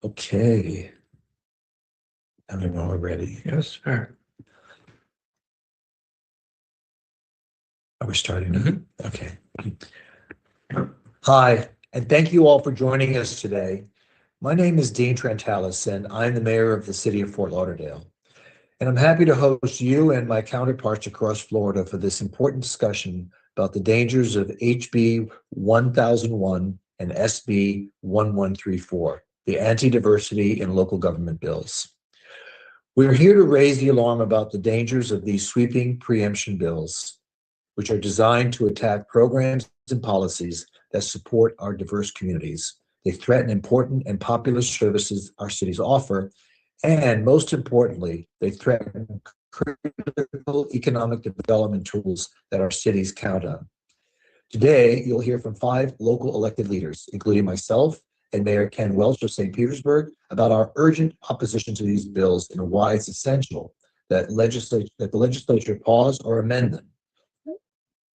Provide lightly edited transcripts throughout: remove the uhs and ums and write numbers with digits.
Okay. I don't know we're ready. Yes, sir. Are we starting now? Okay. Hi, and thank you all for joining us today. My name is Dean Trentalis, and I'm the mayor of the city of Fort Lauderdale. And I'm happy to host you and my counterparts across Florida for this important discussion about the dangers of HB 1001 and SB 1134, the anti-diversity in local government bills. We're here to raise the alarm about the dangers of these sweeping preemption bills, which are designed to attack programs and policies that support our diverse communities. They threaten important and popular services our cities offer, and most importantly, they threaten critical economic development tools that our cities count on. Today, you'll hear from 5 local elected leaders, including myself and Mayor Ken Welch of St. Petersburg, about our urgent opposition to these bills and why it's essential that the legislature pause or amend them.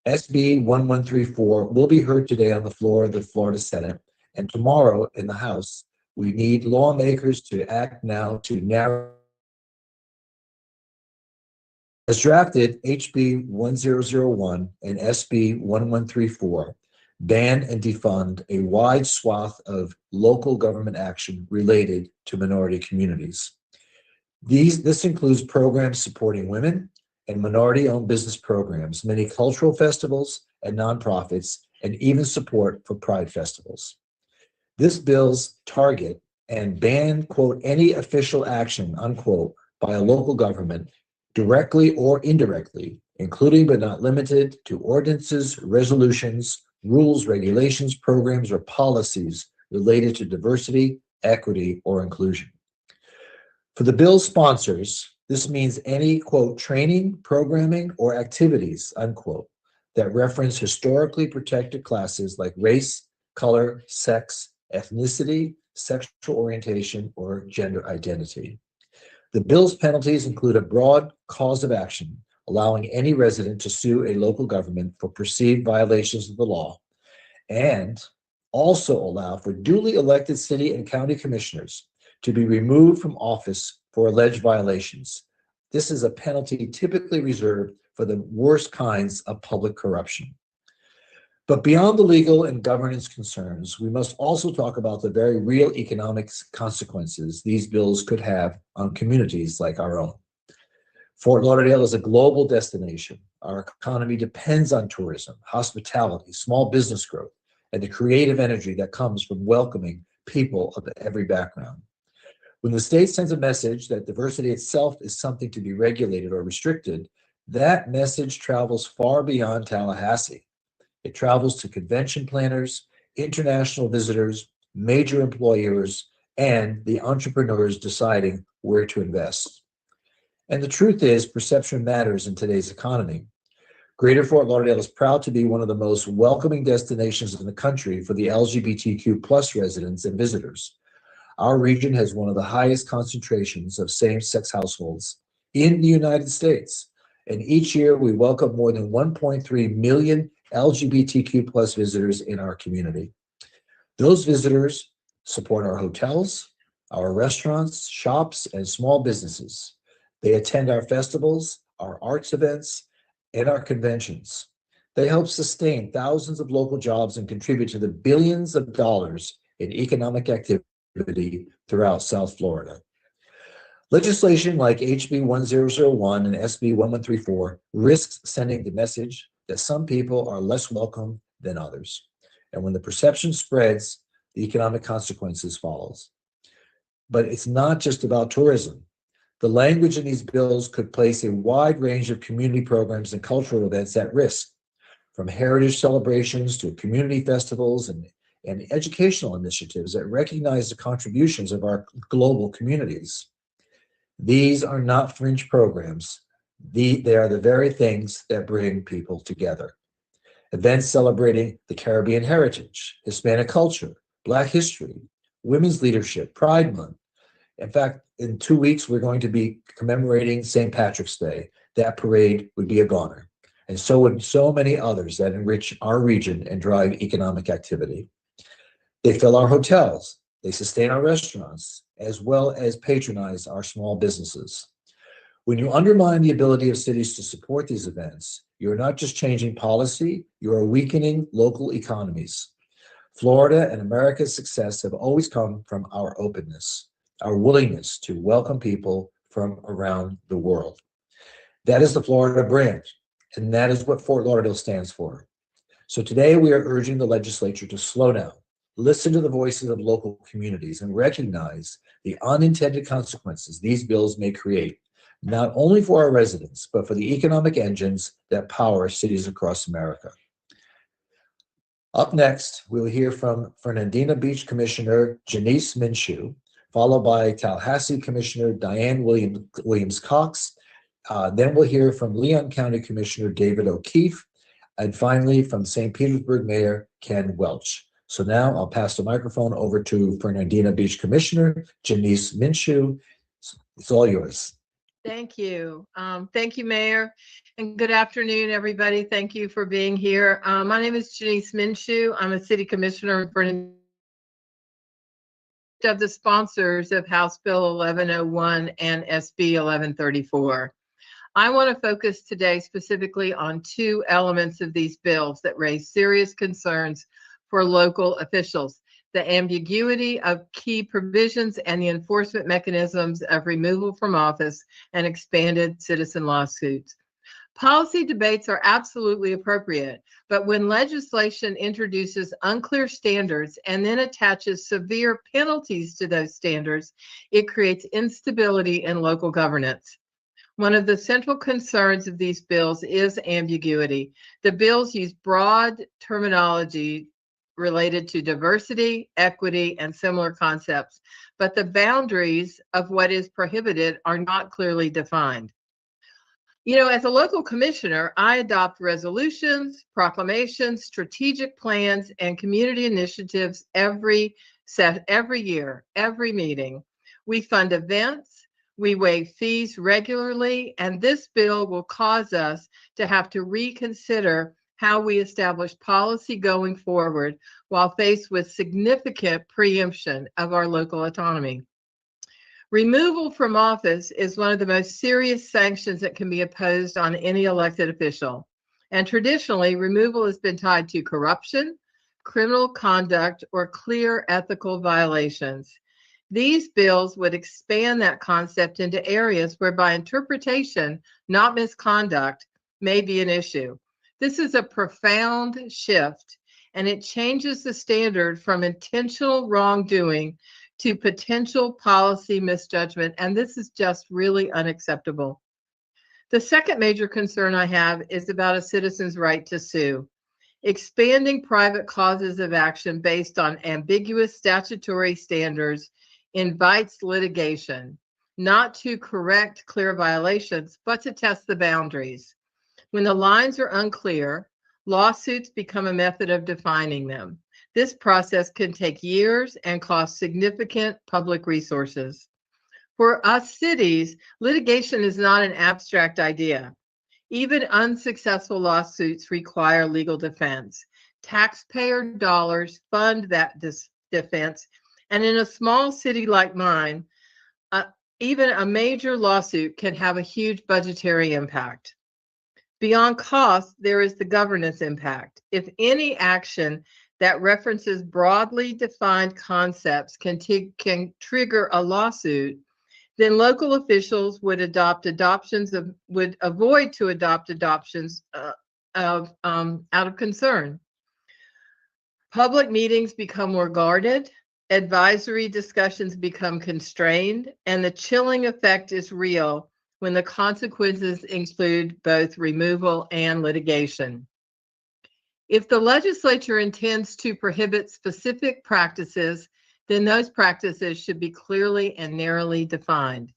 SB 1134 will be heard today on the floor of the Florida Senate, and tomorrow in the House. We need lawmakers to act now to narrow. As drafted, HB 1001 and SB 1134 ban and defund a wide swath of local government action related to minority communities. This includes programs supporting women and minority-owned business programs, many cultural festivals and nonprofits, and even support for pride festivals. This bill's target and ban, quote, any official action, unquote, by a local government, directly or indirectly, including but not limited to ordinances, resolutions, rules, regulations, programs, or policies related to diversity, equity, or inclusion. For the bill's sponsors, this means any, quote, training, programming, or activities, unquote, that reference historically protected classes like race, color, sex, ethnicity, sexual orientation, or gender identity. The bill's penalties include a broad cause of action, allowing any resident to sue a local government for perceived violations of the law, and also allow for duly elected city and county commissioners to be removed from office for alleged violations. This is a penalty typically reserved for the worst kinds of public corruption. But beyond the legal and governance concerns, we must also talk about the very real economic consequences these bills could have on communities like our own. Fort Lauderdale is a global destination. Our economy depends on tourism, hospitality, small business growth, and the creative energy that comes from welcoming people of every background. When the state sends a message that diversity itself is something to be regulated or restricted, that message travels far beyond Tallahassee. It travels to convention planners, international visitors, major employers, and the entrepreneurs deciding where to invest. And the truth is, perception matters in today's economy. Greater Fort Lauderdale is proud to be one of the most welcoming destinations in the country for the LGBTQ plus residents and visitors. Our region has one of the highest concentrations of same-sex households in the United States. And each year we welcome more than 1.3 million LGBTQ plus visitors in our community. Those visitors support our hotels, our restaurants, shops, and small businesses. They attend our festivals, our arts events, and our conventions. They help sustain thousands of local jobs and contribute to the billions of dollars in economic activity throughout South Florida. Legislation like HB 1001 and SB 1134 risks sending the message that some people are less welcome than others. And when the perception spreads, the economic consequences follows. But it's not just about tourism. The language in these bills could place a wide range of community programs and cultural events at risk, from heritage celebrations to community festivals and educational initiatives that recognize the contributions of our global communities. These are not fringe programs. They are the very things that bring people together. Events celebrating the Caribbean heritage, Hispanic culture, Black history, women's leadership, Pride Month. In fact, in 2 weeks, we're going to be commemorating St. Patrick's Day. That parade would be a goner. And so would so many others that enrich our region and drive economic activity. They fill our hotels. They sustain our restaurants, as well as patronize our small businesses. When you undermine the ability of cities to support these events, you're not just changing policy, you are weakening local economies. Florida and America's success have always come from our openness, our willingness to welcome people from around the world. That is the Florida brand, and that is what Fort Lauderdale stands for. So today we are urging the legislature to slow down, listen to the voices of local communities, and recognize the unintended consequences these bills may create, not only for our residents, but for the economic engines that power cities across America. Up next, we'll hear from Fernandina Beach Commissioner Janice Minshew, followed by Tallahassee Commissioner Diane Williams-Cox. Then we'll hear from Leon County Commissioner David O'Keefe, and finally from St. Petersburg Mayor Ken Welch. So now I'll pass the microphone over to Fernandina Beach Commissioner Janice Minshew. It's all yours. Thank you. Thank you, Mayor, and good afternoon, everybody. Thank you for being here. My name is Janice Minshew. I'm a city commissioner of the sponsors of House Bill 1101 and SB 1134. I want to focus today specifically on two elements of these bills that raise serious concerns for local officials: the ambiguity of key provisions and the enforcement mechanisms of removal from office and expanded citizen lawsuits. Policy debates are absolutely appropriate, but when legislation introduces unclear standards and then attaches severe penalties to those standards, it creates instability in local governance. One of the central concerns of these bills is ambiguity. The bills use broad terminology related to diversity, equity, and similar concepts, but the boundaries of what is prohibited are not clearly defined. You know, as a local commissioner, I adopt resolutions, proclamations, strategic plans, and community initiatives every year, every meeting. We fund events, we waive fees regularly, and this bill will cause us to have to reconsider how we establish policy going forward while faced with significant preemption of our local autonomy. Removal from office is one of the most serious sanctions that can be imposed on any elected official. And traditionally, removal has been tied to corruption, criminal conduct, or clear ethical violations. These bills would expand that concept into areas where, by interpretation, not misconduct, may be an issue. This is a profound shift, and it changes the standard from intentional wrongdoing to potential policy misjudgment, and this is just really unacceptable. The second major concern I have is about a citizen's right to sue. Expanding private causes of action based on ambiguous statutory standards invites litigation, not to correct clear violations, but to test the boundaries. When the lines are unclear, lawsuits become a method of defining them. This process can take years and cost significant public resources. For us cities, litigation is not an abstract idea. Even unsuccessful lawsuits require legal defense. Taxpayer dollars fund that defense, and in a small city like mine, even a major lawsuit can have a huge budgetary impact. Beyond cost, there is the governance impact. If any action that references broadly defined concepts can trigger a lawsuit, then local officials would avoid to adopt adoptions out of concern. Public meetings become more guarded, advisory discussions become constrained, and the chilling effect is real when the consequences include both removal and litigation. If the legislature intends to prohibit specific practices, then those practices should be clearly and narrowly defined.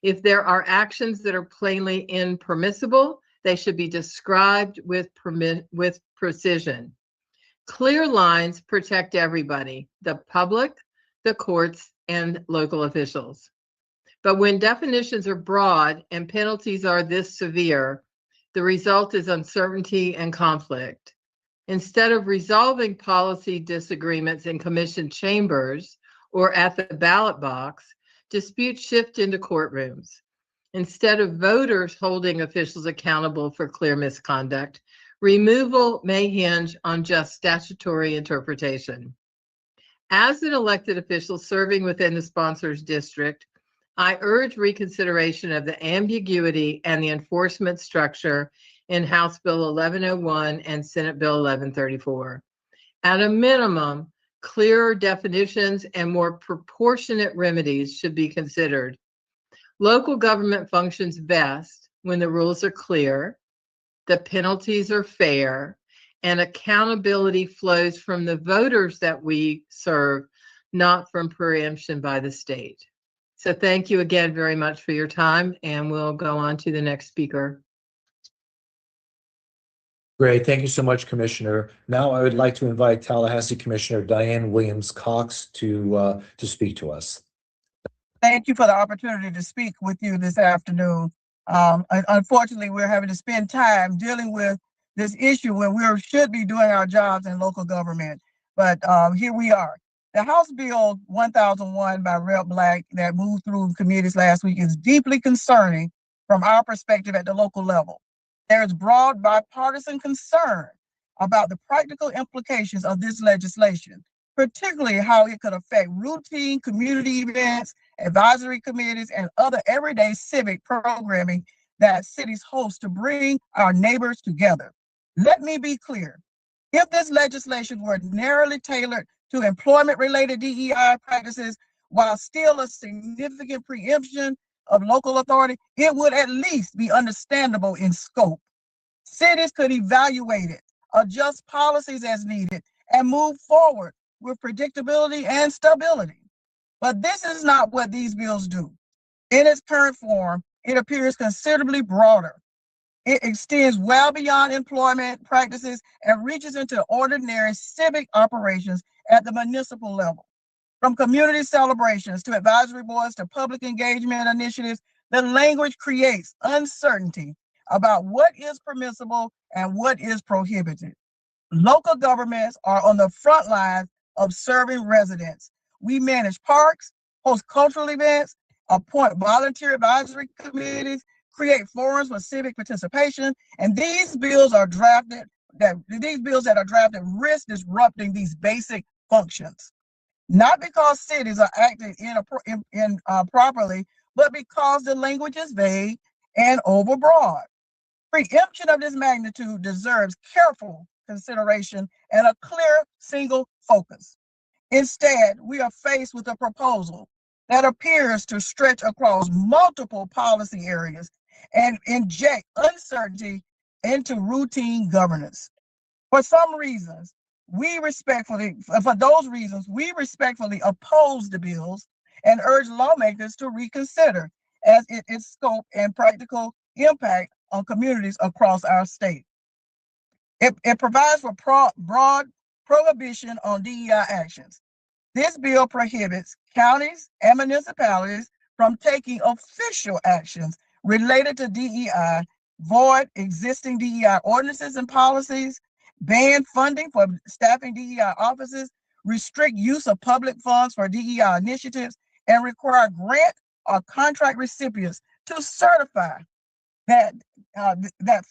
If there are actions that are plainly impermissible, they should be described with precision. Clear lines protect everybody, the public, the courts, and local officials. But when definitions are broad and penalties are this severe, the result is uncertainty and conflict. Instead of resolving policy disagreements in commission chambers or at the ballot box, disputes shift into courtrooms. Instead of voters holding officials accountable for clear misconduct, removal may hinge on just statutory interpretation. As an elected official serving within the sponsor's district, I urge reconsideration of the ambiguity and the enforcement structure in House Bill 1101 and Senate Bill 1134. At a minimum, clearer definitions and more proportionate remedies should be considered. Local government functions best when the rules are clear, the penalties are fair, and accountability flows from the voters that we serve, not from preemption by the state. So thank you again very much for your time, and we'll go on to the next speaker. Great. Thank you so much, Commissioner. Now I would like to invite Tallahassee Commissioner Diane Williams-Cox to speak to us. Thank you for the opportunity to speak with you this afternoon. Unfortunately, we're having to spend time dealing with this issue when we should be doing our jobs in local government. But here we are. The House Bill 1001 by Rep. Black that moved through committees last week is deeply concerning from our perspective at the local level. There is broad bipartisan concern about the practical implications of this legislation, particularly how it could affect routine community events, advisory committees, and other everyday civic programming that cities host to bring our neighbors together. Let me be clear. If this legislation were narrowly tailored to employment-related DEI practices, while still a significant preemption of local authority, it would at least be understandable in scope. Cities could evaluate it, adjust policies as needed, and move forward with predictability and stability. But this is not what these bills do. In its current form, it appears considerably broader. It extends well beyond employment practices and reaches into ordinary civic operations at the municipal level. From community celebrations to advisory boards to public engagement initiatives, the language creates uncertainty about what is permissible and what is prohibited. Local governments are on the front lines of serving residents. We manage parks, host cultural events, appoint volunteer advisory committees, create forums for civic participation, and these bills that are drafted risk disrupting these basic functions. Not because cities are acting improperly, but because the language is vague and overbroad. Preemption of this magnitude deserves careful consideration and a clear single focus. Instead, we are faced with a proposal that appears to stretch across multiple policy areas and inject uncertainty into routine governance. For those reasons, we respectfully oppose the bills and urge lawmakers to reconsider as its scope and practical impact on communities across our state. It provides for broad prohibition on DEI actions. This bill prohibits counties and municipalities from taking official actions related to DEI, void existing DEI ordinances and policies, ban funding for staffing DEI offices, restrict use of public funds for DEI initiatives, and require grant or contract recipients to certify that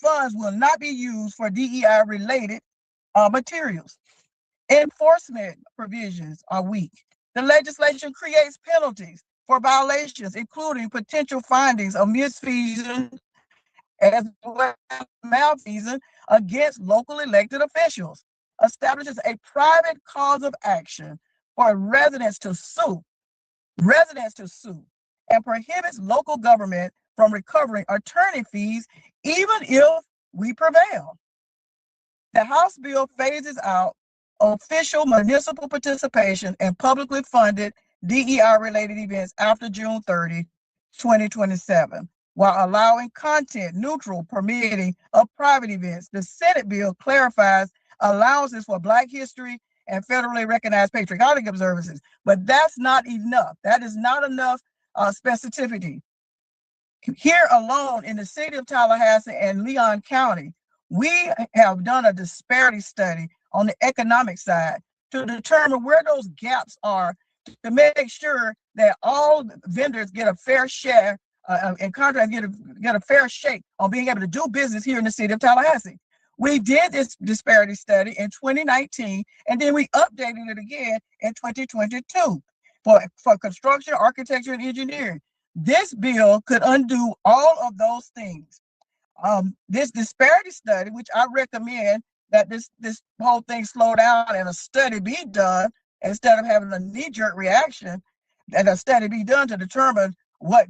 funds will not be used for DEI-related materials. Enforcement provisions are weak. The legislation creates penalties for violations, including potential findings of misfeasance as well as malfeasance against local elected officials, establishes a private cause of action for residents to sue, and prohibits local government from recovering attorney fees even if we prevail. The House bill phases out official municipal participation in publicly funded DEI-related events after June 30, 2027, while allowing content-neutral permitting of private events. The Senate bill clarifies allowances for Black history and federally recognized patriotic observances, but that's not enough. That is not enough specificity. Here alone in the city of Tallahassee and Leon County, we have done a disparity study on the economic side to determine where those gaps are to make sure that all vendors get a fair share and contracts get a fair shake on being able to do business here in the city of Tallahassee. We did this disparity study in 2019, and then we updated it again in 2022 for construction, architecture, and engineering. This bill could undo all of those things. This disparity study, which I recommend that this whole thing slow down and a study be done instead of having a knee-jerk reaction, and a study be done to determine what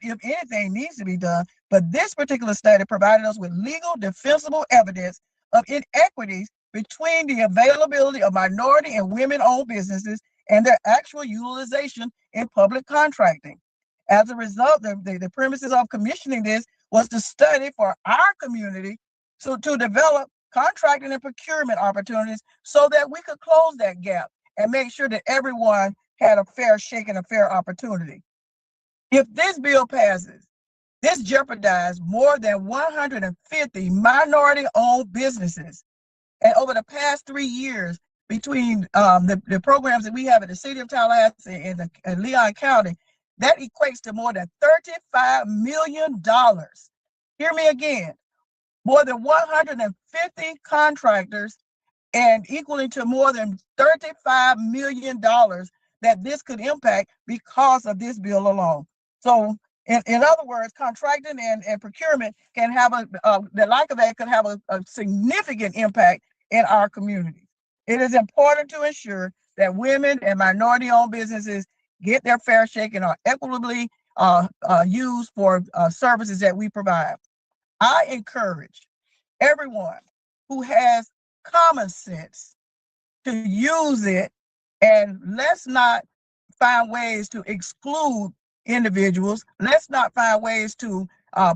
if anything needs to be done. But this particular study provided us with legal defensible evidence of inequities between the availability of minority and women-owned businesses and their actual utilization in public contracting. As a result, the premises of commissioning this was to study for our community, so to develop contracting and procurement opportunities so that we could close that gap and make sure that everyone had a fair shake and a fair opportunity. If this bill passes, this jeopardizes more than 150 minority-owned businesses. And over the past 3 years, between the programs that we have in the city of Tallahassee and Leon County, that equates to more than $35 million. Hear me again, more than 150 contractors and equaling to more than $35 million that this could impact because of this bill alone. So in other words, contracting and procurement can have the like of that could have a significant impact in our communities. It is important to ensure that women and minority-owned businesses get their fair shake and are equitably used for services that we provide. I encourage everyone who has common sense to use it, and let's not find ways to exclude individuals. Let's not find ways to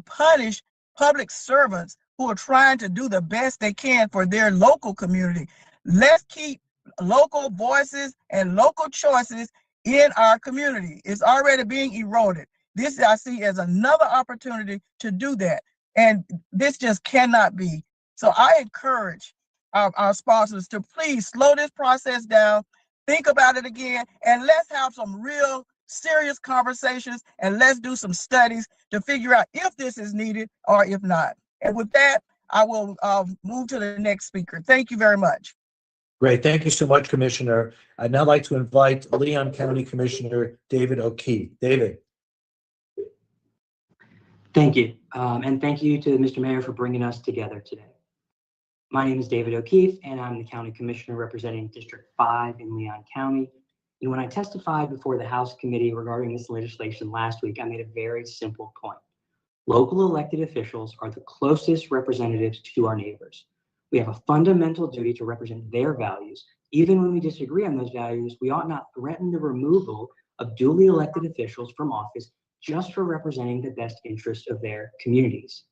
punish public servants who are trying to do the best they can for their local community. Let's keep local voices and local choices in our community. It's already being eroded. This I see as another opportunity to do that. And this just cannot be. So I encourage our sponsors to please slow this process down, think about it again, and let's have some real serious conversations, and let's do some studies to figure out if this is needed or if not. And with that, I will move to the next speaker. Thank you very much. Great. Thank you so much, Commissioner. I'd now like to invite Leon County Commissioner David O'Keefe. David. Thank you. And thank you to Mr. Mayor for bringing us together today. My name is David O'Keefe, and I'm the County Commissioner representing District 5 in Leon County. And when I testified before the House Committee regarding this legislation last week, I made a very simple point. Local elected officials are the closest representatives to our neighbors. We have a fundamental duty to represent their values. Even when we disagree on those values, we ought not threaten the removal of duly elected officials from office just for representing the best interests of their communities.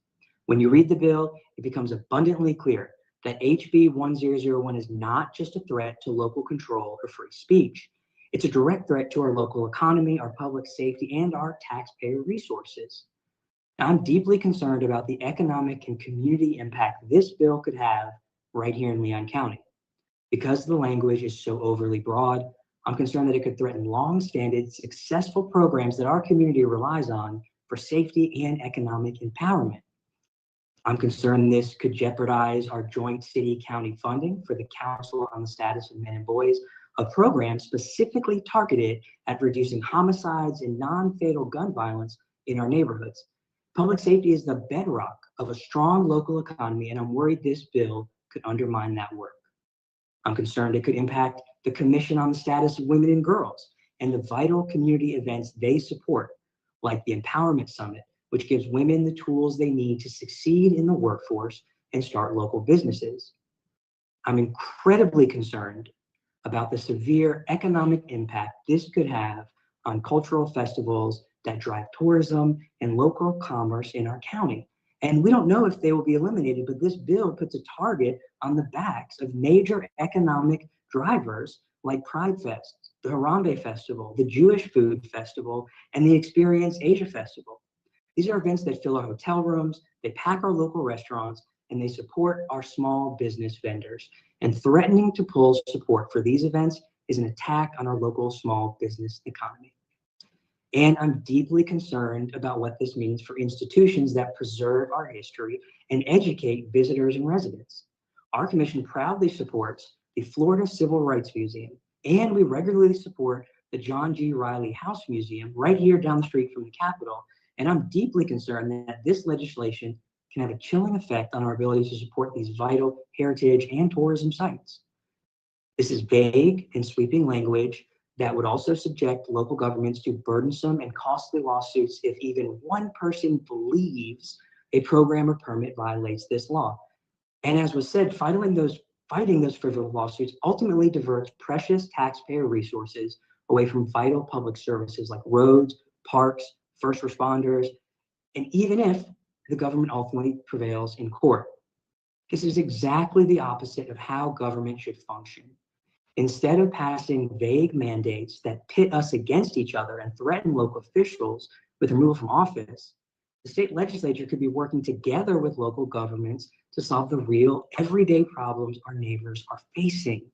When you read the bill, it becomes abundantly clear that HB 1001 is not just a threat to local control or free speech. It's a direct threat to our local economy, our public safety, and our taxpayer resources. Now, I'm deeply concerned about the economic and community impact this bill could have right here in Leon County. Because the language is so overly broad, I'm concerned that it could threaten long-standing, successful programs that our community relies on for safety and economic empowerment. I'm concerned this could jeopardize our joint city-county funding for the Council on the Status of Men and Boys, a program specifically targeted at reducing homicides and non-fatal gun violence in our neighborhoods. Public safety is the bedrock of a strong local economy, and I'm worried this bill could undermine that work. I'm concerned it could impact the Commission on the Status of Women and Girls and the vital community events they support, like the Empowerment Summit, which gives women the tools they need to succeed in the workforce and start local businesses. I'm incredibly concerned about the severe economic impact this could have on cultural festivals that drive tourism and local commerce in our county. And we don't know if they will be eliminated, but this bill puts a target on the backs of major economic drivers like Pride Fest, the Harambe Festival, the Jewish Food Festival, and the Experience Asia Festival. These are events that fill our hotel rooms, they pack our local restaurants, and they support our small business vendors. And threatening to pull support for these events is an attack on our local small business economy. And I'm deeply concerned about what this means for institutions that preserve our history and educate visitors and residents. Our commission proudly supports the Florida Civil Rights Museum, and we regularly support the John G. Riley House Museum right here down the street from the Capitol. And I'm deeply concerned that this legislation can have a chilling effect on our ability to support these vital heritage and tourism sites. This is vague and sweeping language that would also subject local governments to burdensome and costly lawsuits if even one person believes a program or permit violates this law. And as was said, fighting those frivolous lawsuits ultimately diverts precious taxpayer resources away from vital public services like roads, parks, first responders, and even if the government ultimately prevails in court. This is exactly the opposite of how government should function. Instead of passing vague mandates that pit us against each other and threaten local officials with removal from office, the state legislature could be working together with local governments to solve the real, everyday problems our neighbors are facing.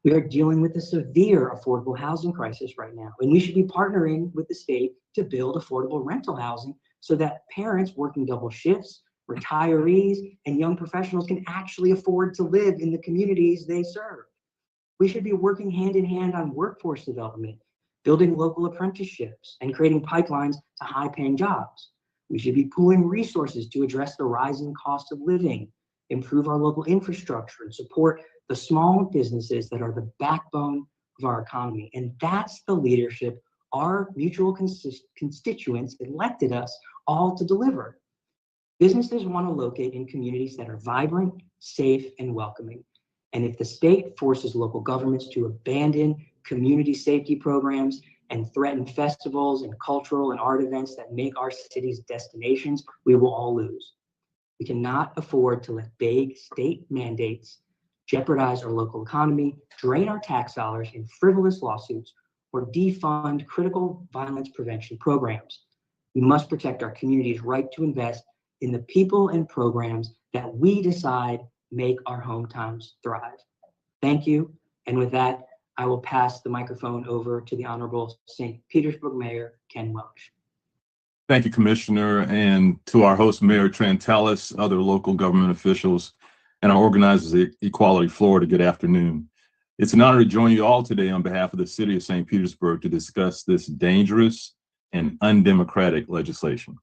We are dealing with a severe affordable housing crisis right now, and we should be partnering with the state to build affordable rental housing so that parents working double shifts, retirees, and young professionals can actually afford to live in the communities they serve. We should be working hand in hand on workforce development, building local apprenticeships, and creating pipelines to high-paying jobs. We should be pooling resources to address the rising cost of living, improve our local infrastructure, and support the small businesses that are the backbone of our economy. And that's the leadership our mutual constituents elected us all to deliver. Businesses want to locate in communities that are vibrant, safe, and welcoming. And if the state forces local governments to abandon community safety programs and threaten festivals and cultural and art events that make our cities destinations, we will all lose. We cannot afford to let vague state mandates jeopardize our local economy, drain our tax dollars in frivolous lawsuits, or defund critical violence prevention programs. We must protect our community's right to invest in the people and programs that we decide make our hometowns thrive. Thank you. And with that, I will pass the microphone over to the Honorable St. Petersburg Mayor Ken Welch. Thank you, Commissioner, and to our host, Mayor Trantalis, other local government officials, and our organizers at Equality Florida. Good afternoon. It's an honor to join you all today on behalf of the city of St. Petersburg to discuss this dangerous and undemocratic legislation.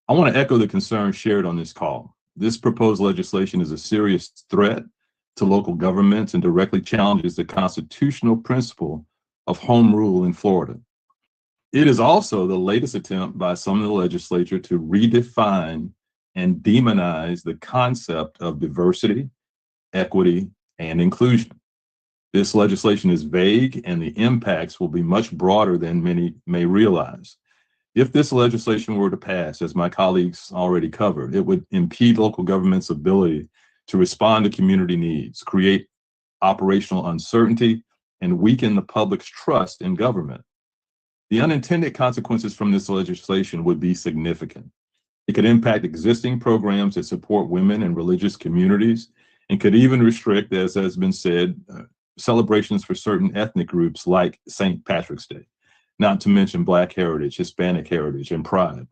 I want to echo the concerns shared on this call. This proposed legislation is a serious threat to local governments and directly challenges the constitutional principle of home rule in Florida. It is also the latest attempt by some of the legislature to redefine and demonize the concept of diversity, equity, and inclusion. This legislation is vague and the impacts will be much broader than many may realize. If this legislation were to pass, as my colleagues already covered, it would impede local government's ability to respond to community needs, create operational uncertainty, and weaken the public's trust in government. The unintended consequences from this legislation would be significant. It could impact existing programs that support women and religious communities, and could even restrict, as has been said, celebrations for certain ethnic groups like St. Patrick's Day, not to mention Black heritage, Hispanic heritage, and pride.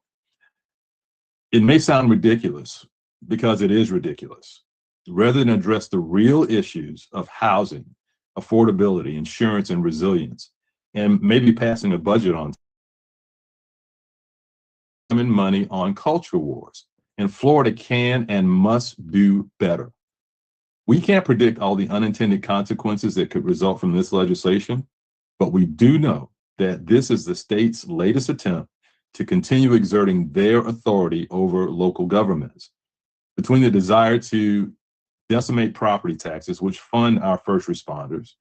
It may sound ridiculous because it is ridiculous. Rather than address the real issues of housing, affordability, insurance, and resilience, and maybe passing a budget on money on culture wars, and Florida can and must do better. We can't predict all the unintended consequences that could result from this legislation, but we do know that this is the state's latest attempt to continue exerting their authority over local governments. Between the desire to decimate property taxes, which fund our first responders,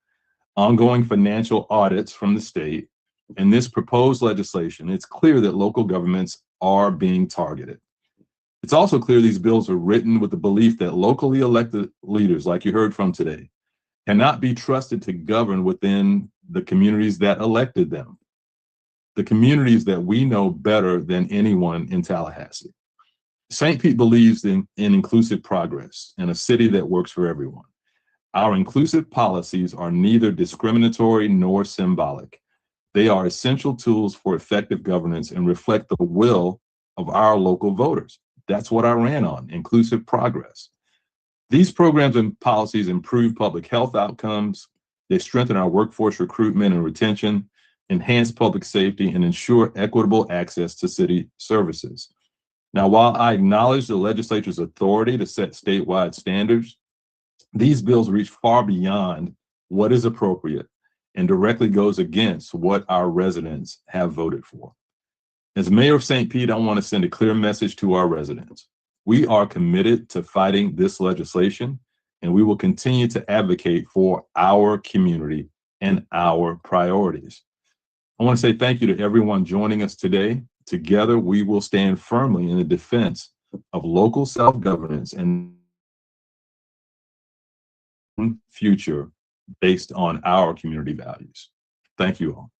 ongoing financial audits from the state, and this proposed legislation, it's clear that local governments are being targeted. It's also clear these bills are written with the belief that locally elected leaders, like you heard from today, cannot be trusted to govern within the communities that elected them, the communities that we know better than anyone in Tallahassee. St. Pete believes in inclusive progress and a city that works for everyone. Our inclusive policies are neither discriminatory nor symbolic. They are essential tools for effective governance and reflect the will of our local voters. That's what I ran on, inclusive progress. These programs and policies improve public health outcomes. They strengthen our workforce recruitment and retention, enhance public safety, and ensure equitable access to city services. Now, while I acknowledge the legislature's authority to set statewide standards, these bills reach far beyond what is appropriate and directly goes against what our residents have voted for. As Mayor of St. Pete, I want to send a clear message to our residents. We are committed to fighting this legislation, and we will continue to advocate for our community and our priorities. I want to say thank you to everyone joining us today. Together, we will stand firmly in the defense of local self-governance and future based on our community values. Thank you all.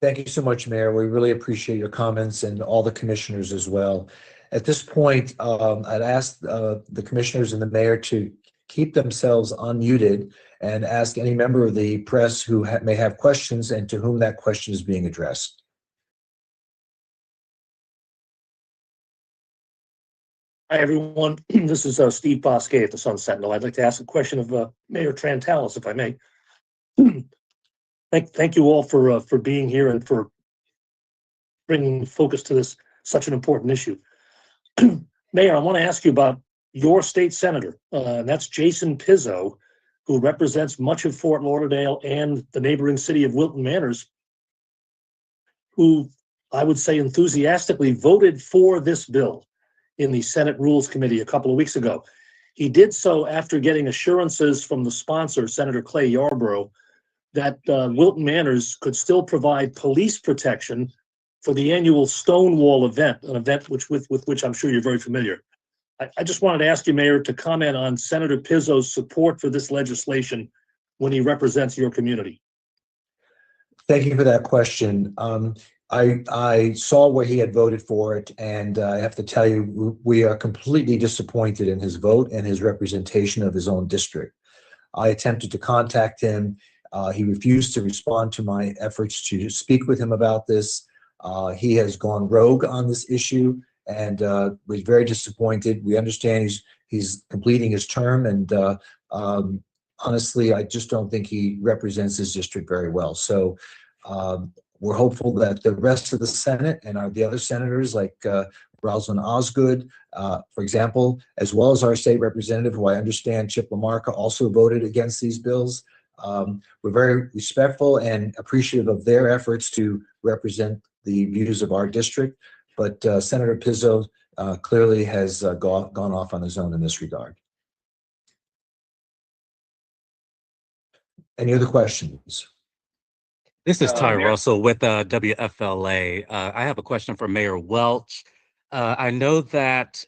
Thank you so much, Mayor. We really appreciate your comments and all the commissioners as well. At this point, I'd ask the commissioners and the mayor to keep themselves unmuted and ask any member of the press who may have questions and to whom that question is being addressed. Hi, everyone. This is Steve Bosquet at the Sun Sentinel. I'd like to ask a question of Mayor Trantalis, if I may. Thank you all for being here and for bringing focus to this such an important issue. Mayor, I want to ask you about your state senator, and that's Jason Pizzo, who represents much of Fort Lauderdale and the neighboring city of Wilton Manors, who I would say enthusiastically voted for this bill in the Senate Rules Committee a couple of weeks ago. He did so after getting assurances from the sponsor, Senator Clay Yarborough, that Wilton Manors could still provide police protection for the annual Stonewall event, an event with which I'm sure you're very familiar. I just wanted to ask you, Mayor, to comment on Senator Pizzo's support for this legislation when he represents your community. Thank you for that question. I saw where he had voted for it, and I have to tell you, we are completely disappointed in his vote and his representation of his own district. I attempted to contact him. He refused to respond to my efforts to speak with him about this. He has gone rogue on this issue and was very disappointed. We understand he's completing his term, and honestly, I just don't think he represents his district very well. So we're hopeful that the rest of the Senate and the other senators like Rosalind Osgood, for example, as well as our state representative, who I understand Chip LaMarca also voted against these bills. We're very respectful and appreciative of their efforts to represent the views of our district, but Senator Pizzo clearly has gone off on his own in this regard. Any other questions? This is Ty Russell with WFLA. I have a question for Mayor Welch. I know that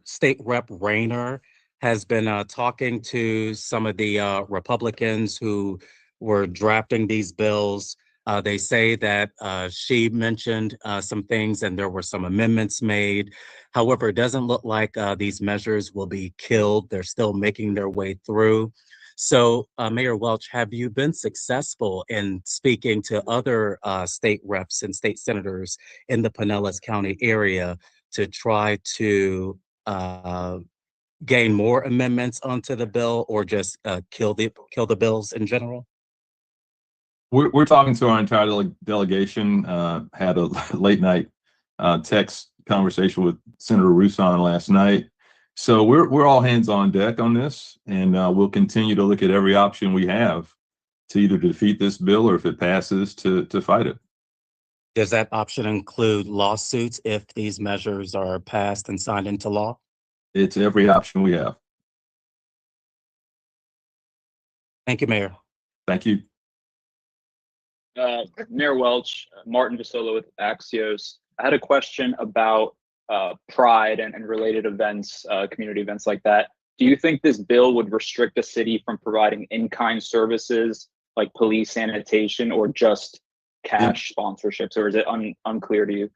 State Rep Rayner has been talking to some of the Republicans who were drafting these bills. They say that she mentioned some things and there were some amendments made. However, it doesn't look like these measures will be killed. They're still making their way through. So, Mayor Welch, have you been successful in speaking to other state reps and state senators in the Pinellas County area to try to gain more amendments onto the bill, or just kill the bills in general? We're talking to our entire delegation. Had a late night text conversation with Senator Rouson last night. So we're all hands on deck on this, and we'll continue to look at every option we have to either defeat this bill, or if it passes, to fight it. Does that option include lawsuits if these measures are passed and signed into law? It's every option we have. Thank you, Mayor. Thank you. Mayor Welch, Martin Vasola with Axios. I had a question about Pride and related events, community events like that. Do you think this bill would restrict a city from providing in-kind services like police sanitation, or just cash sponsorships, or is it unclear to you?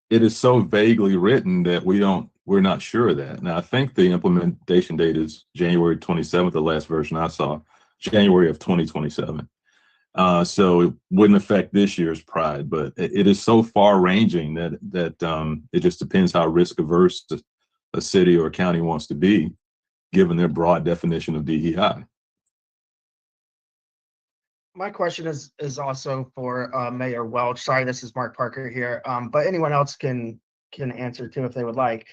It is so vaguely written that we don't we're not sure of that. Now, I think the implementation date is January 27th, the last version I saw, January of 2027. So it wouldn't affect this year's Pride, but it is so far ranging that it just depends how risk averse a city or a county wants to be, given their broad definition of DEI. My question is also for Mayor Welch. Sorry, this is Mark Parker here, but anyone else can answer too if they would like.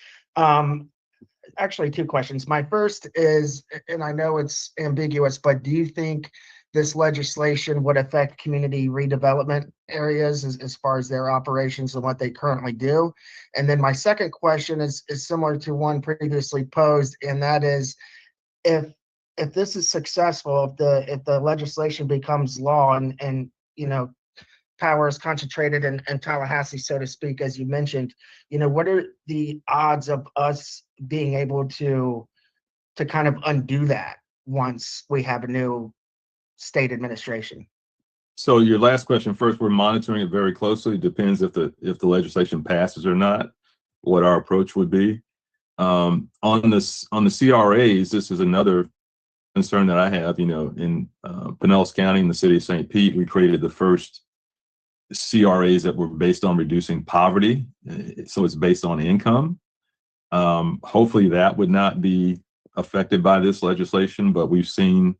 Actually, two questions. My first is, and I know it's ambiguous, but do you think this legislation would affect community redevelopment areas as far as their operations and what they currently do? And then my second question is similar to one previously posed, and that is, if this is successful, if the legislation becomes law and you know, power is concentrated in Tallahassee, so to speak, as you mentioned, you know, what are the odds of us being able to kind of undo that once we have a new state administration? So your last question first, we're monitoring it very closely. It depends if the legislation passes or not, what our approach would be. On the CRAs, this is another concern that I have. You know, in Pinellas County, in the city of St. Pete, we created the first CRAs that were based on reducing poverty. So it's based on income. Hopefully that would not be affected by this legislation, but we've seen,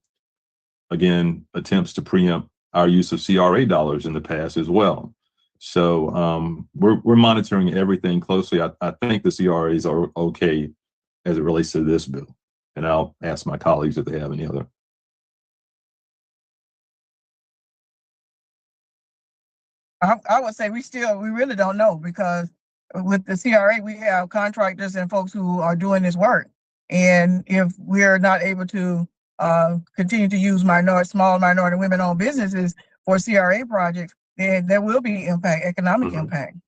again, attempts to preempt our use of CRA dollars in the past as well. So we're monitoring everything closely. I think the CRAs are okay as it relates to this bill. And I'll ask my colleagues if they have any other. I would say we really don't know, because with the CRA, we have contractors and folks who are doing this work. And if we're not able to continue to use small minority women-owned businesses for CRA projects, then there will be economic impact.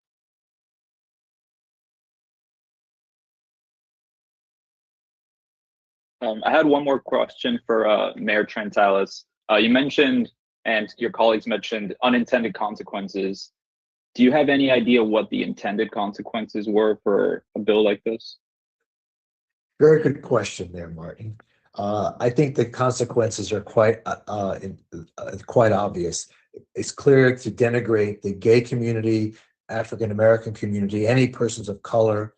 I had one more question for Mayor Trentalis. You mentioned, and your colleagues mentioned, unintended consequences. Do you have any idea what the intended consequences were for a bill like this? Very good question there, Martin. I think the consequences are quite obvious. It's clear to denigrate the gay community, African American community, any persons of color,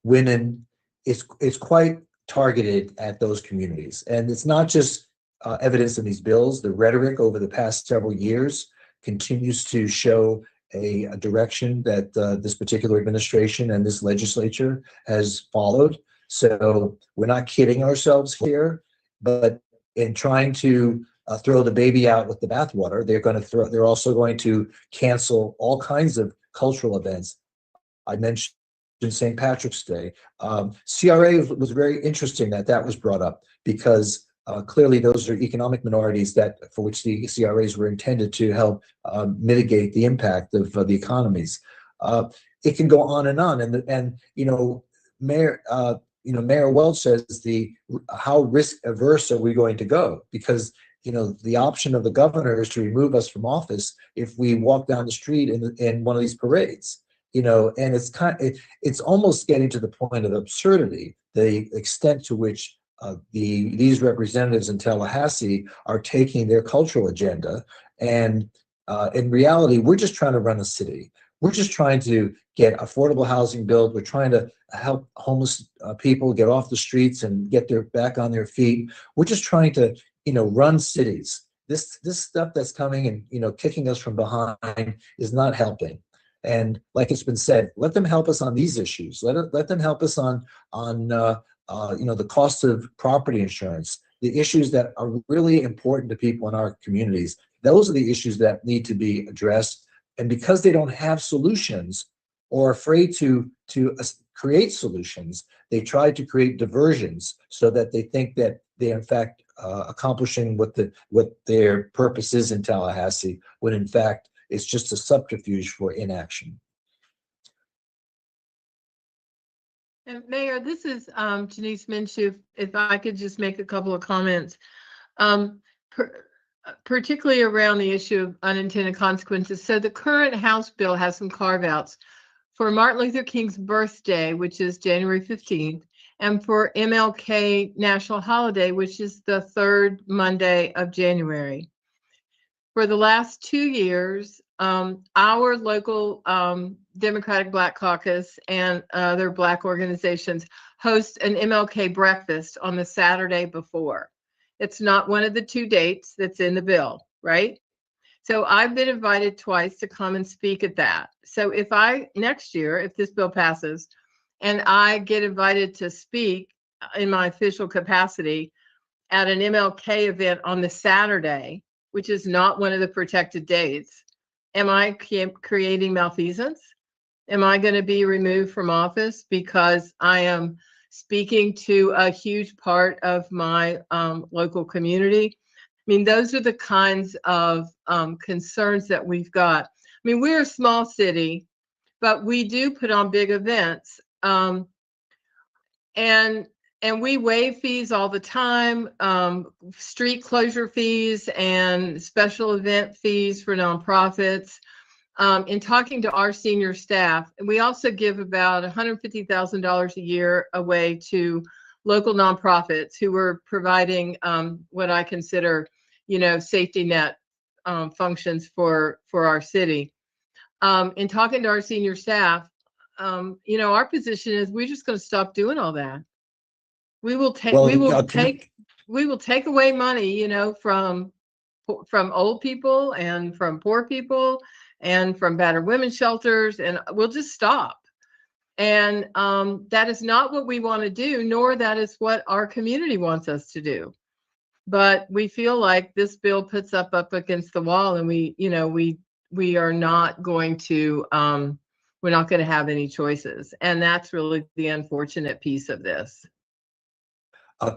women. It's quite targeted at those communities, and it's not just evidence in these bills. The rhetoric over the past several years continues to show a direction that this particular administration and this legislature has followed. So we're not kidding ourselves here, but in trying to throw the baby out with the bathwater, they're also going to cancel all kinds of cultural events. I mentioned St. Patrick's Day. CRA was very interesting that was brought up, because clearly those are economic minorities for which the CRAs were intended to help mitigate the impact of the economies. It can go on, and Mayor Welch says how risk averse are we going to go? Because the option of the governor is to remove us from office if we walk down the street in one of these parades. And it's almost getting to the point of absurdity, the extent to which these representatives in Tallahassee are taking their cultural agenda. And in reality, we're just trying to run a city. We're just trying to get affordable housing built. We're trying to help homeless people get off the streets and get back on their feet. We're just trying to, run cities. This stuff that's coming and, kicking us from behind is not helping. And like it's been said, let them help us on these issues. Let them help us on the cost of property insurance, the issues that are really important to people in our communities. Those are the issues that need to be addressed. And because they don't have solutions, or afraid to create solutions, they try to create diversions so that they think that they in fact accomplishing what their purpose is in Tallahassee, when in fact it's just a subterfuge for inaction. And Mayor, this is Janice Minshew. If I could just make a couple of comments, particularly around the issue of unintended consequences. So the current House bill has some carve-outs for Martin Luther King's birthday, which is January 15th, and for MLK National Holiday, which is the third Monday of January. For the last 2 years, our local Democratic Black Caucus and other Black organizations host an MLK breakfast on the Saturday before. It's not one of the 2 dates that's in the bill, right? So I've been invited twice to come and speak at that. So if next year, if this bill passes, and I get invited to speak in my official capacity at an MLK event on the Saturday, which is not one of the protected dates, am I creating malfeasance? Am I going to be removed from office because I am speaking to a huge part of my local community? I mean, those are the kinds of concerns that we've got. I mean, we're a small city, but we do put on big events. And we waive fees all the time, street closure fees and special event fees for nonprofits. In talking to our senior staff, we also give about $150,000 a year away to local nonprofits who are providing what I consider, safety net functions for our city. In talking to our senior staff, our position is we're just going to stop doing all that. We will take away money, from old people and from poor people and from battered women's shelters, and we'll just stop. And that is not what we want to do, nor that is what our community wants us to do. But we feel like this bill puts up against the wall, and we are not going to we're not going to have any choices, and that's really the unfortunate piece of this.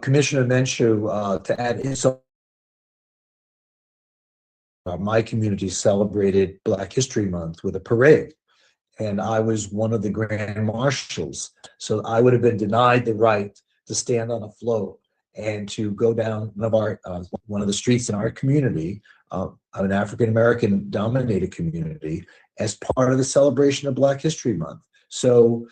Commissioner Minshew, to add in, so my community celebrated Black History Month with a parade, and I was one of the grand marshals. So I would have been denied the right to stand on a float and to go down one of the streets in our community, an African-American dominated community, as part of the celebration of Black History Month. So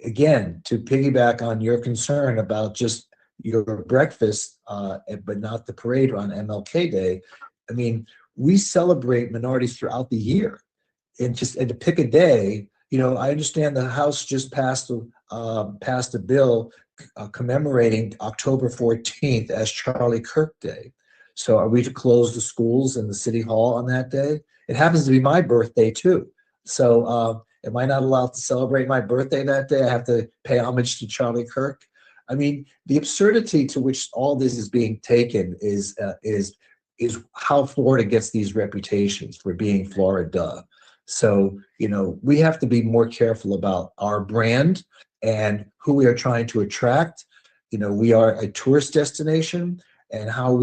again, to piggyback on your concern about just your breakfast, but not the parade on MLK Day, I mean, we celebrate minorities throughout the year. And to pick a day, I understand the House just passed a bill commemorating October 14th as Charlie Kirk Day. So are we to close the schools and the city hall on that day? It happens to be my birthday too. So am I not allowed to celebrate my birthday that day? I have to pay homage to Charlie Kirk. I mean, the absurdity to which all this is being taken is how Florida gets these reputations for being Florida. So, we have to be more careful about our brand and who we are trying to attract. We are a tourist destination, and how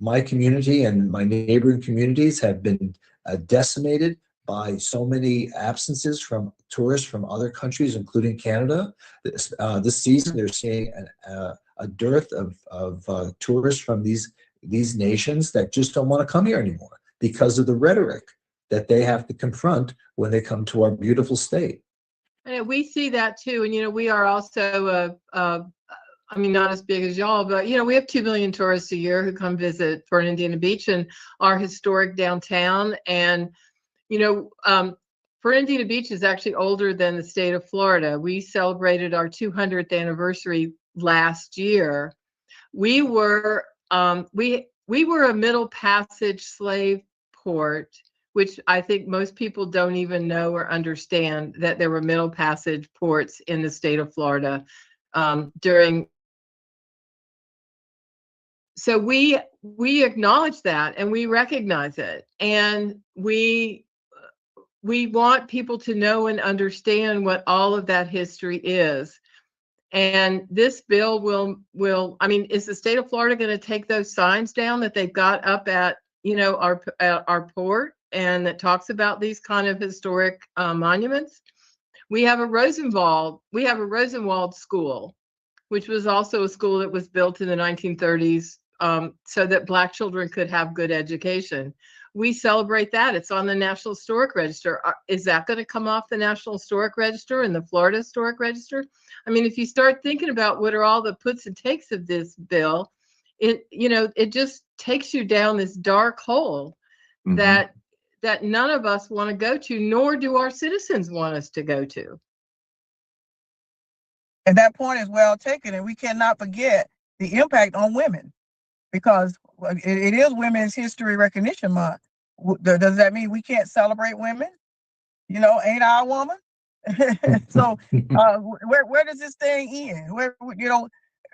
my community and my neighboring communities have been decimated by so many absences from tourists from other countries, including Canada. This season, they're seeing a dearth of tourists from these nations that just don't want to come here anymore because of the rhetoric that they have to confront when they come to our beautiful state. And we see that too. And, we are also, not as big as y'all, but, we have 2 million tourists a year who come visit Fernandina Beach and our historic downtown. And, Fernandina Beach is actually older than the state of Florida. We celebrated our 200th anniversary last year. We were a Middle Passage slave port, which I think most people don't even know or understand that there were Middle Passage ports in the state of Florida during. So we acknowledge that and we recognize it, and we want people to know and understand what all of that history is. And this bill will, is the state of Florida going to take those signs down that they've got up at, our port, and that talks about these kind of historic monuments? We have a Rosenwald school, which was also a school that was built in the 1930s so that Black children could have good education. we celebrate that. It's on the National Historic Register. Is that going to come off the National Historic Register and the Florida Historic Register? I mean, if you start thinking about what are all the puts and takes of this bill, it just takes you down this dark hole that none of us want to go to, nor do our citizens want us to go to. And that point is well taken, and we cannot forget the impact on women, because it is Women's History Recognition Month. Does that mean we can't celebrate women? Ain't I a woman? So where does this thing end?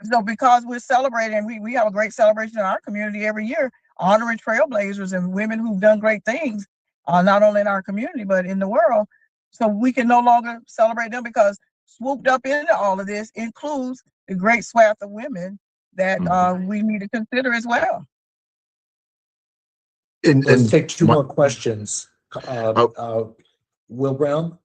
So because we're celebrating, we have a great celebration in our community every year, honoring trailblazers and women who've done great things, not only in our community, but in the world. So we can no longer celebrate them, because swooped up into all of this includes the great swath of women that we need to consider as well. Let's take two more questions. Will Brown?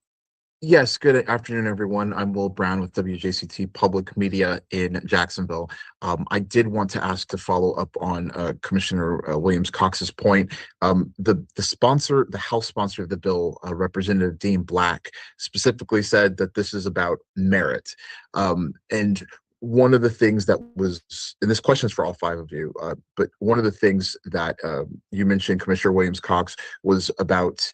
Yes, good afternoon, everyone. I'm Will Brown with WJCT Public Media in Jacksonville. I did want to ask to follow up on Commissioner Williams-Cox's point. The House sponsor of the bill, Representative Dean Black, specifically said that this is about merit. And one of the things that was, and this question is for all five of you, but one of the things that you mentioned, Commissioner Williams-Cox, was about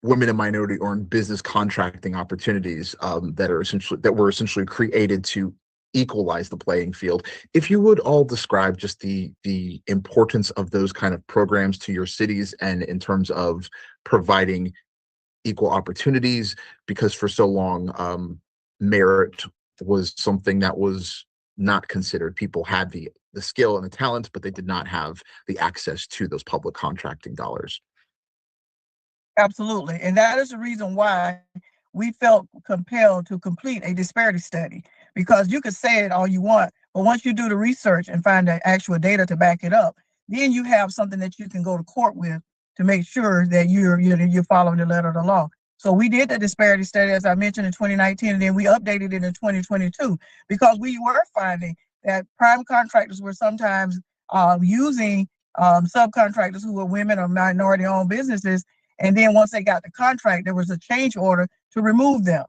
women and minority-owned business contracting opportunities that were essentially created to equalize the playing field. If you would all describe just the importance of those kind of programs to your cities, and in terms of providing equal opportunities, because for so long merit was something that was not considered. People had the skill and the talent, but they did not have the access to those public contracting dollars. Absolutely. And that is the reason why we felt compelled to complete a disparity study, because you could say it all you want, but once you do the research and find the actual data to back it up, then you have something that you can go to court with to make sure that you're following the letter of the law. So we did the disparity study, as I mentioned, in 2019, and then we updated it in 2022, because we were finding that prime contractors were sometimes using subcontractors who were women or minority-owned businesses. And then once they got the contract, there was a change order to remove them.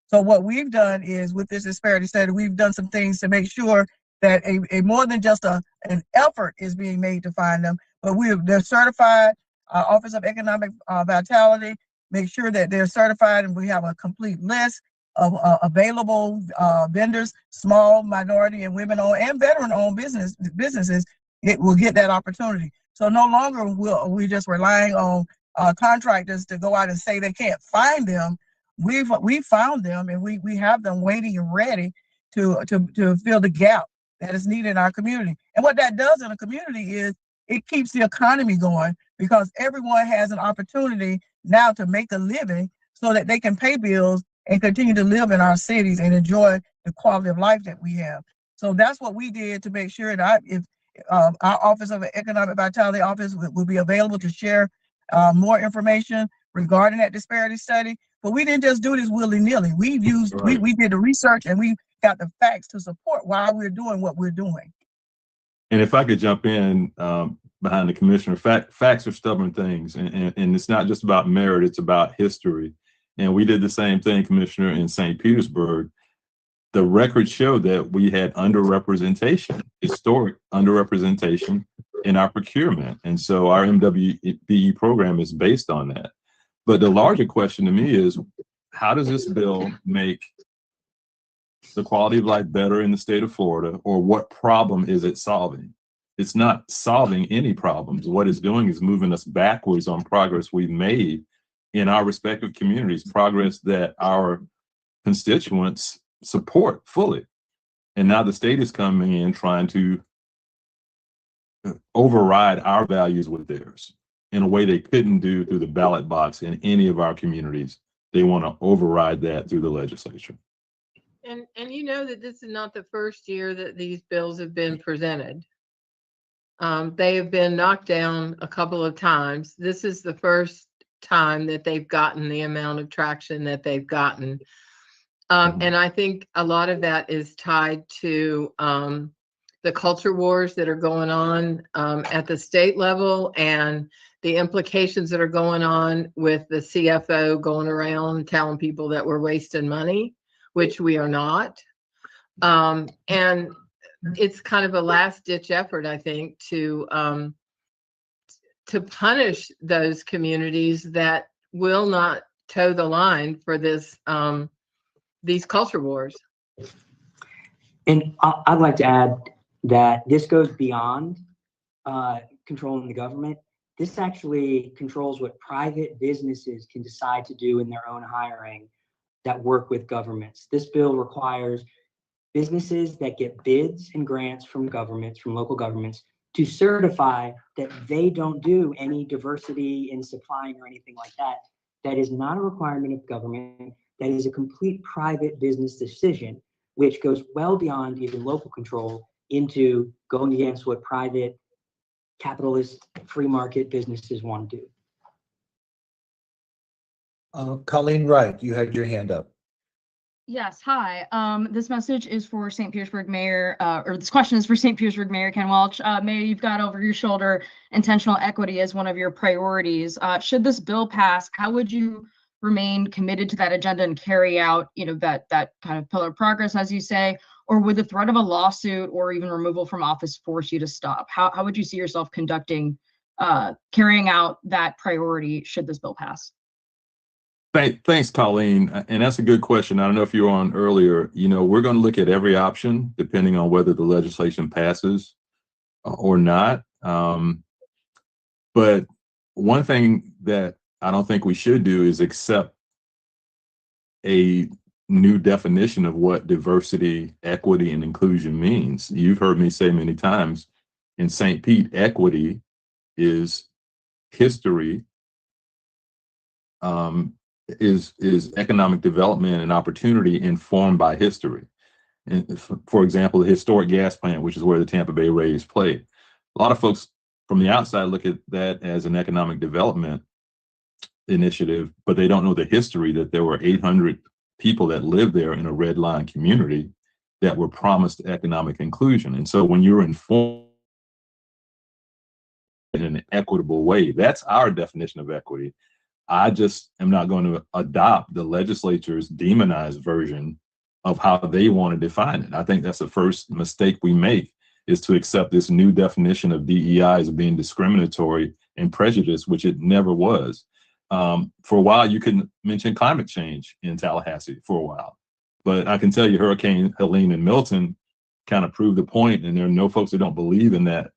So what we've done is, with this disparity study, we've done some things to make sure that a more than just an effort is being made to find them, but they're certified. Office of Economic Vitality, make sure that they're certified, and we have a complete list of available vendors, small, minority, and women-owned and veteran-owned businesses. It will get that opportunity. So no longer will we just relying on contractors to go out and say they can't find them. We've found them, and we have them waiting and ready to fill the gap that is needed in our community. And what that does in a community is it keeps the economy going, because everyone has an opportunity now to make a living so that they can pay bills and continue to live in our cities and enjoy the quality of life that we have. So that's what we did to make sure that our Office of Economic Vitality office will be available to share more information regarding that disparity study. But we didn't just do this willy-nilly. We did the research, and we got the facts to support why we're doing what we're doing. And if I could jump in behind the commissioner, facts are stubborn things, and it's not just about merit, it's about history. And we did the same thing, Commissioner, in St. Petersburg. The records show that we had underrepresentation, historic underrepresentation in our procurement. And so our MWBE program is based on that. But the larger question to me is, how does this bill make the quality of life better in the state of Florida, or what problem is it solving? It's not solving any problems. What it's doing is moving us backwards on progress we've made in our respective communities, progress that our constituents support fully. And now the state is coming in trying to override our values with theirs in a way they couldn't do through the ballot box in any of our communities. They want to override that through the legislature. And you know that this is not the first year that these bills have been presented. They have been knocked down a couple of times. This is the first time that they've gotten the amount of traction that they've gotten. And I think a lot of that is tied to the culture wars that are going on at the state level and the implications that are going on with the CFO going around telling people that we're wasting money, which we are not. And it's kind of a last ditch effort, I think, to punish those communities that will not toe the line for this these culture wars. And I'd like to add that this goes beyond controlling the government. This actually controls what private businesses can decide to do in their own hiring that work with governments. This bill requires businesses that get bids and grants from governments, from local governments, to certify that they don't do any diversity in supplying or anything like that. That is not a requirement of government. That is a complete private business decision, which goes well beyond even local control into going against what private capitalist free market businesses want to do. Colleen Wright, you had your hand up. Yes, hi. This message is for St. Petersburg Mayor, or this question is for St. Petersburg Mayor Ken Welch. Mayor, you've got over your shoulder intentional equity as one of your priorities. Should this bill pass, how would you remain committed to that agenda and carry out, that kind of pillar of progress, as you say, or would the threat of a lawsuit or even removal from office force you to stop? How would you see yourself carrying out that priority should this bill pass? Thanks, Colleen. And that's a good question. I don't know if you were on earlier. We're going to look at every option depending on whether the legislation passes or not. But one thing that I don't think we should do is accept a new definition of what diversity, equity, and inclusion means. You've heard me say many times in St. Pete, equity is history, is economic development and opportunity informed by history. And for example, the historic gas plant, which is where the Tampa Bay Rays played. A lot of folks from the outside look at that as an economic development initiative, but they don't know the history that there were 800 people that lived there in a red line community that were promised economic inclusion. And so when you're informed in an equitable way, that's our definition of equity. I just am not going to adopt the legislature's demonized version of how they want to define it. I think that's the first mistake we make, is to accept this new definition of DEI as being discriminatory and prejudiced, which it never was. For a while, you couldn't mention climate change in Tallahassee for a while. But I can tell you Hurricane Helene and Milton kind of proved the point, and there are no folks that don't believe in that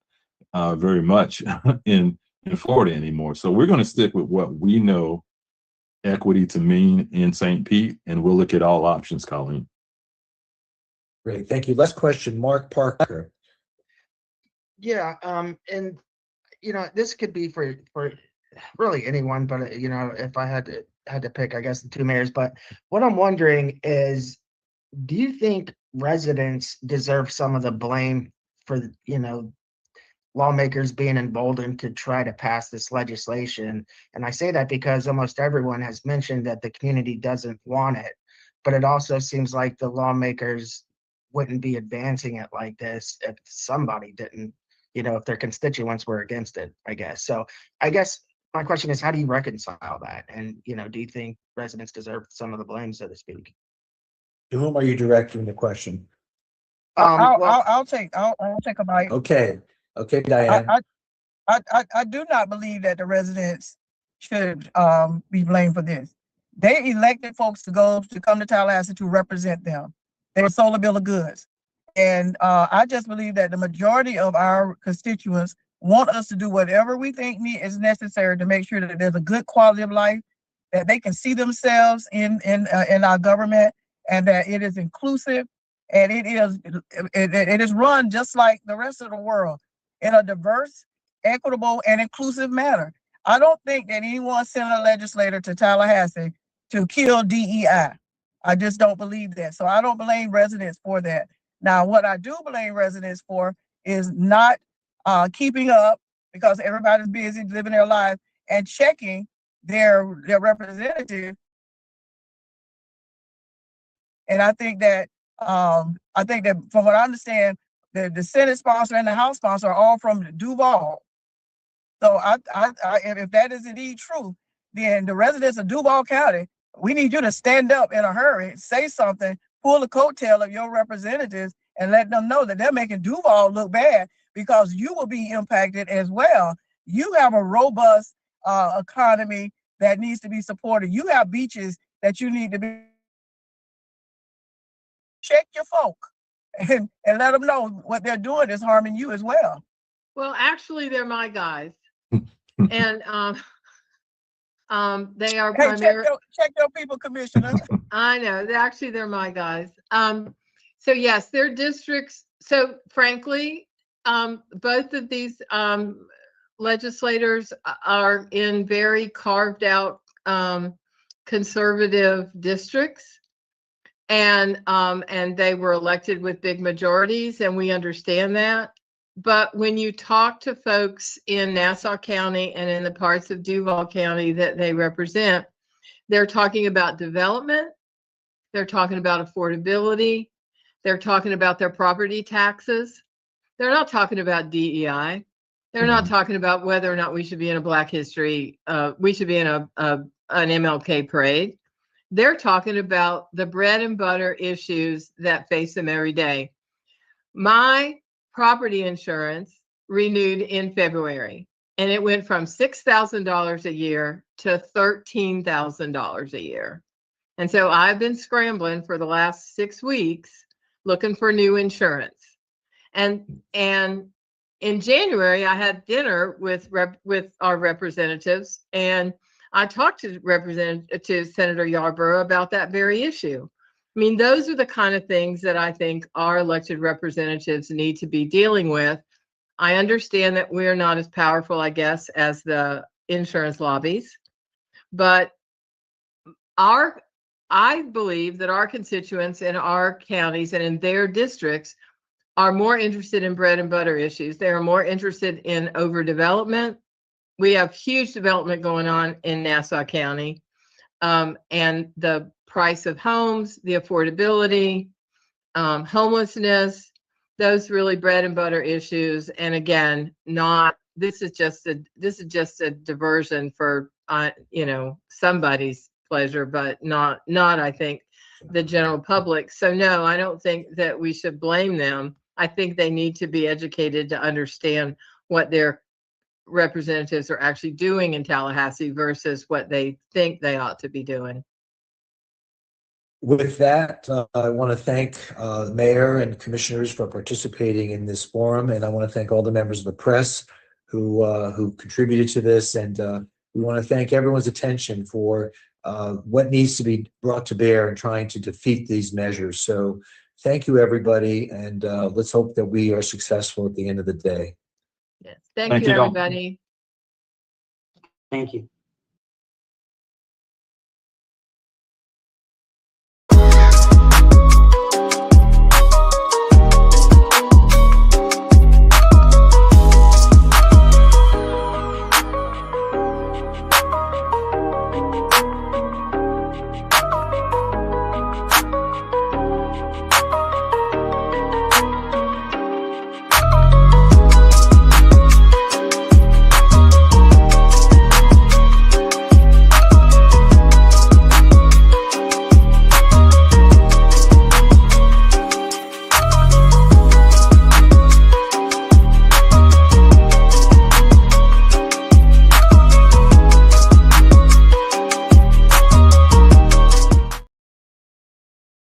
very much in Florida anymore. So we're going to stick with what we know equity to mean in St. Pete, and we'll look at all options, Colleen. Great, thank you. Last question, Mark Parker. Yeah, and this could be for really anyone, but if I had to pick, I guess the two mayors. But what I'm wondering is, do you think residents deserve some of the blame for lawmakers being emboldened to try to pass this legislation? And I say that because almost everyone has mentioned that the community doesn't want it, but it also seems like the lawmakers wouldn't be advancing it like this if somebody didn't, if their constituents were against it, I guess. So I guess my question is, how do you reconcile that? And, do you think residents deserve some of the blame, so to speak? To whom are you directing the question? I'll take a bite. Okay, Diane. I do not believe that the residents should be blamed for this. They elected folks to come to Tallahassee to represent them. They sold a bill of goods. And I just believe that the majority of our constituents want us to do whatever we think is necessary to make sure that there's a good quality of life, that they can see themselves in our government, and that it is inclusive, and it is run just like the rest of the world in a diverse, equitable, and inclusive manner. I don't think that anyone sent a legislator to Tallahassee to kill DEI. I just don't believe that. So I don't blame residents for that. Now, what I do blame residents for is not keeping up, because everybody's busy living their lives, and checking their representative. And I think that from what I understand, the Senate sponsor and the House sponsor are all from Duval. So if that is indeed true, then the residents of Duval County, we need you to stand up in a hurry, say something, pull the coattail of your representatives and let them know that they're making Duval look bad, because you will be impacted as well. You have a robust economy that needs to be supported. You have beaches that you need to be. Check your folk and let them know what they're doing is harming you as well. Well, actually, they're my guys. And they are Hey, primarily. check your people, Commissioner. I know. Actually, they're my guys. So yes, they're districts. So frankly, both of these legislators are in very carved out conservative districts, and they were elected with big majorities, and we understand that. But when you talk to folks in Nassau County and in the parts of Duval County that they represent, they're talking about development, they're talking about affordability, they're talking about their property taxes. They're not talking about DEI. They're not talking about whether or not we should be in a Black History, we should be in an MLK parade. They're talking about the bread and butter issues that face them every day. My property insurance renewed in February, and it went from $6,000 a year to $13,000 a year. And so I've been scrambling for the last 6 weeks looking for new insurance. And in January, I had dinner with our representatives, and I talked to Senator Yarborough about that very issue. I mean, those are the kind of things that I think our elected representatives need to be dealing with. I understand that we're not as powerful, I guess, as the insurance lobbies, but I believe that our constituents in our counties and in their districts are more interested in bread and butter issues. They are more interested in overdevelopment. We have huge development going on in Nassau County, and the price of homes, the affordability, homelessness, those really bread and butter issues. And again, this is just a diversion for somebody's pleasure, but not I think the general public. So no, I don't think that we should blame them. I think they need to be educated to understand what their representatives are actually doing in Tallahassee versus what they think they ought to be doing. With that, I want to thank the mayor and commissioners for participating in this forum, and I want to thank all the members of the press who contributed to this, and we want to thank everyone's attention for what needs to be brought to bear in trying to defeat these measures. So thank you, everybody, and let's hope that we are successful at the end of the day. Yes. Thank you, you all. everybody. Thank you.